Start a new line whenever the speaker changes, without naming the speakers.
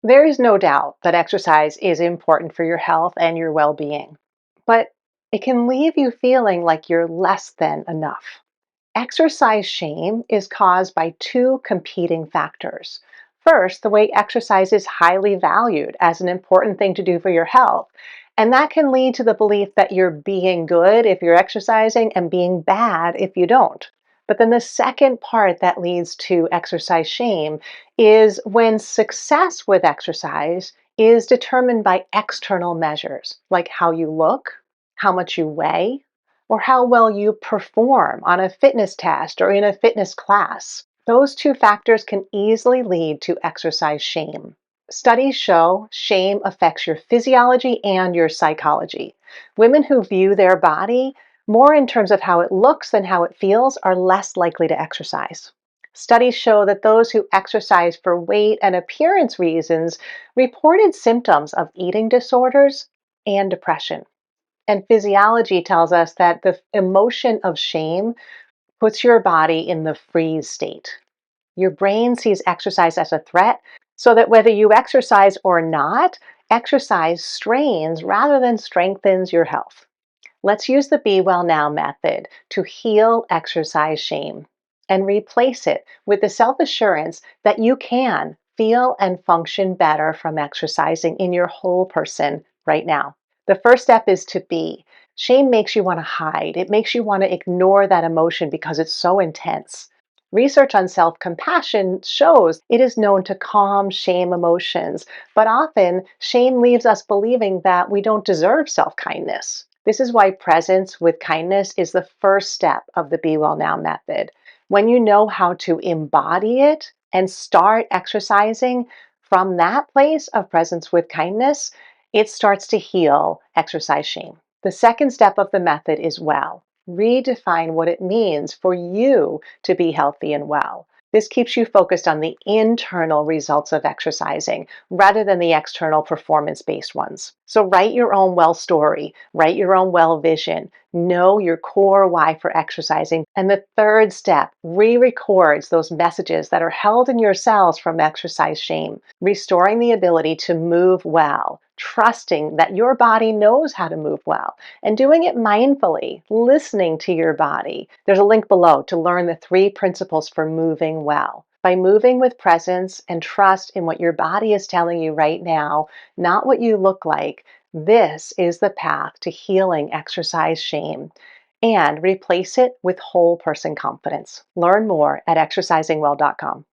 There is no doubt that exercise is important for your health and your well-being, but it can leave you feeling like you're less than enough. Exercise shame is caused by two competing factors. First, the way exercise is highly valued as an important thing to do for your health. And that can lead to the belief that you're being good if you're exercising and being bad if you don't. But then the second part that leads to exercise shame is when success with exercise is determined by external measures, like how you look, how much you weigh, or how well you perform on a fitness test or in a fitness class. Those two factors can easily lead to exercise shame. Studies show shame affects your physiology and your psychology. Women who view their body more in terms of how it looks than how it feels are less likely to exercise. Studies show that those who exercise for weight and appearance reasons reported symptoms of eating disorders and depression. And physiology tells us that the emotion of shame puts your body in the freeze state. Your brain sees exercise as a threat, so that whether you exercise or not, exercise strains rather than strengthens your health. Let's use the Be Well Now method to heal exercise shame and replace it with the self assurance that you can feel and function better from exercising in your whole person right now. The first step is to be. Shame makes you want to hide. It makes you want to ignore that emotion because it's so intense. Research on self compassion shows it is known to calm shame emotions, but often shame leaves us believing that we don't deserve self kindness. This is why presence with kindness is the first step of the Be Well Now method. When you know how to embody it and start exercising from that place of presence with kindness, it starts to heal exercise shame. The second step of the method is well. Redefine what it means for you to be healthy and well. This keeps you focused on the internal results of exercising rather than the external performance based ones. So write your own well story, write your own well vision, know your core why for exercising. And the third step re records those messages that are held in your cells from exercise shame, restoring the ability to move well, trusting that your body knows how to move well, and doing it mindfully, listening to your body. There's a link below to learn the 3 principles for moving well. By moving with presence and trust in what your body is telling you right now, not what you look like, this is the path to healing exercise shame and replace it with whole person confidence. Learn more at exercisingwell.com.